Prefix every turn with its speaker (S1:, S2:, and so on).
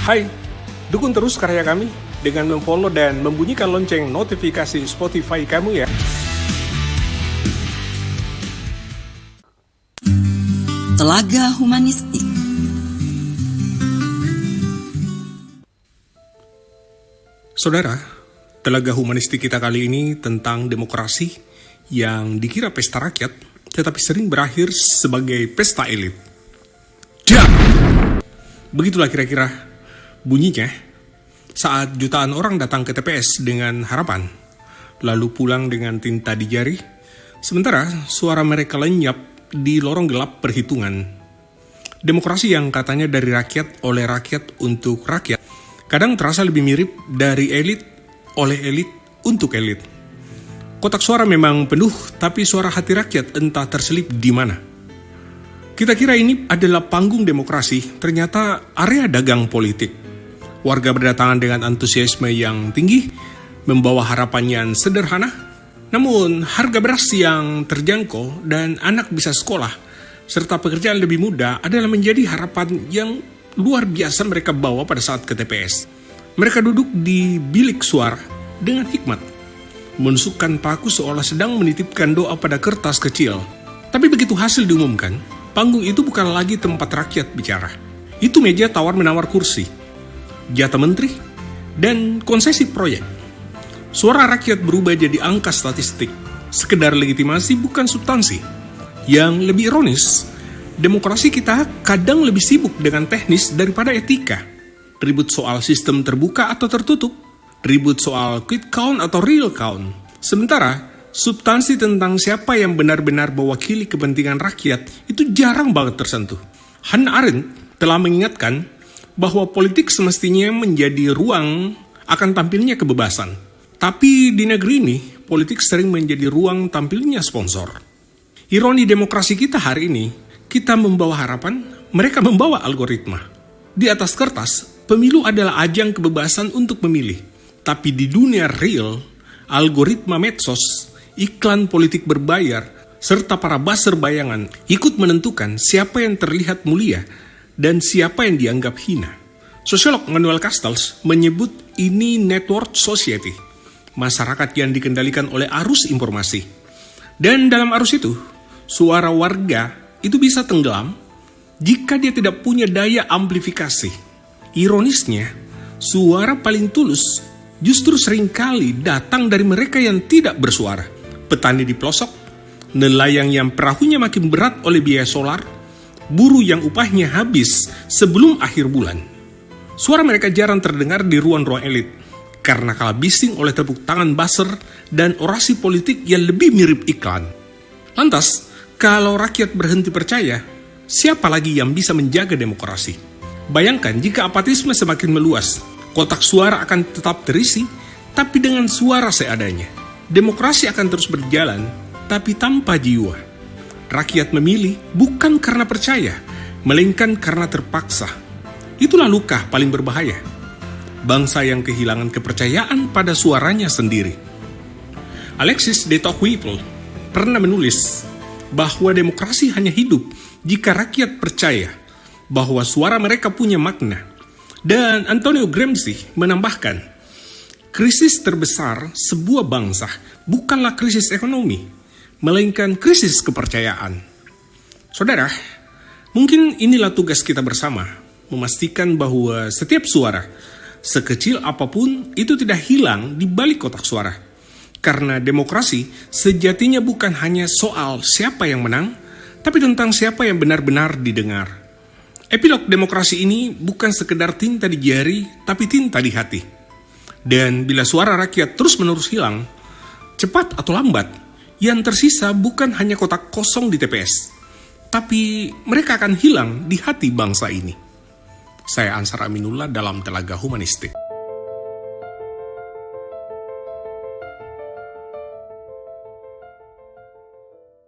S1: Hai, dukung terus karya kami dengan memfollow dan membunyikan lonceng notifikasi Spotify kamu ya.
S2: Telaga Humanistik.
S1: Saudara, Telaga Humanistik kita kali ini tentang demokrasi yang dikira pesta rakyat, tetapi sering berakhir sebagai pesta elit. Begitulah kira-kira bunyinya saat jutaan orang datang ke TPS dengan harapan, lalu pulang dengan tinta di jari, sementara suara mereka lenyap di lorong gelap perhitungan. Demokrasi yang katanya dari rakyat, oleh rakyat, untuk rakyat, kadang terasa lebih mirip dari elit, oleh elit, untuk elit. Kotak suara memang penuh, tapi suara hati rakyat entah terselip di mana. Kita kira ini adalah panggung demokrasi, ternyata area dagang politik. Warga berdatangan dengan antusiasme yang tinggi, membawa harapan yang sederhana, namun harga beras yang terjangkau dan anak bisa sekolah, serta pekerjaan lebih mudah adalah menjadi harapan yang luar biasa mereka bawa pada saat ke TPS. Mereka duduk di bilik suara dengan hikmat, menusukkan paku seolah sedang menitipkan doa pada kertas kecil. Tapi begitu hasil diumumkan, panggung itu bukan lagi tempat rakyat bicara. Itu meja tawar-menawar kursi, jatah menteri, dan konsesi proyek. Suara rakyat berubah jadi angka statistik, sekedar legitimasi bukan substansi. Yang lebih ironis, demokrasi kita kadang lebih sibuk dengan teknis daripada etika. Ribut soal sistem terbuka atau tertutup, ribut soal quick count atau real count. Sementara, substansi tentang siapa yang benar-benar mewakili kepentingan rakyat itu jarang banget tersentuh. Hannah Arendt telah mengingatkan bahwa politik semestinya menjadi ruang akan tampilnya kebebasan. Tapi di negeri ini, politik sering menjadi ruang tampilnya sponsor. Ironi demokrasi kita hari ini, kita membawa harapan, mereka membawa algoritma. Di atas kertas, pemilu adalah ajang kebebasan untuk memilih. Tapi di dunia real, algoritma medsos, iklan politik berbayar, serta para buzzer bayangan ikut menentukan siapa yang terlihat mulia dan siapa yang dianggap hina. Sosiolog Manuel Castells menyebut ini network society, masyarakat yang dikendalikan oleh arus informasi. Dan dalam arus itu, suara warga itu bisa tenggelam jika dia tidak punya daya amplifikasi. Ironisnya, suara paling tulus justru seringkali datang dari mereka yang tidak bersuara. Petani di pelosok, nelayan yang perahunya makin berat oleh biaya solar, buruh yang upahnya habis sebelum akhir bulan. Suara mereka jarang terdengar di ruang-ruang elit, karena kalah bising oleh tepuk tangan buzzer dan orasi politik yang lebih mirip iklan. Lantas, kalau rakyat berhenti percaya, siapa lagi yang bisa menjaga demokrasi? Bayangkan jika apatisme semakin meluas, kotak suara akan tetap terisi, tapi dengan suara seadanya. Demokrasi akan terus berjalan, tapi tanpa jiwa. Rakyat memilih bukan karena percaya, melainkan karena terpaksa. Itulah luka paling berbahaya. Bangsa yang kehilangan kepercayaan pada suaranya sendiri. Alexis de Tocqueville pernah menulis bahwa demokrasi hanya hidup jika rakyat percaya bahwa suara mereka punya makna. Dan Antonio Gramsci menambahkan, krisis terbesar sebuah bangsa bukanlah krisis ekonomi, melainkan krisis kepercayaan. Saudara, mungkin inilah tugas kita bersama, memastikan bahwa setiap suara, sekecil apapun, itu tidak hilang di balik kotak suara. Karena demokrasi sejatinya bukan hanya soal siapa yang menang, tapi tentang siapa yang benar-benar didengar. Epilog demokrasi ini bukan sekedar tinta di jari, tapi tinta di hati. Dan bila suara rakyat terus-menerus hilang, cepat atau lambat, yang tersisa bukan hanya kotak kosong di TPS, tapi mereka akan hilang di hati bangsa ini. Saya Ansar Aminullah dalam Telaga Humanistik.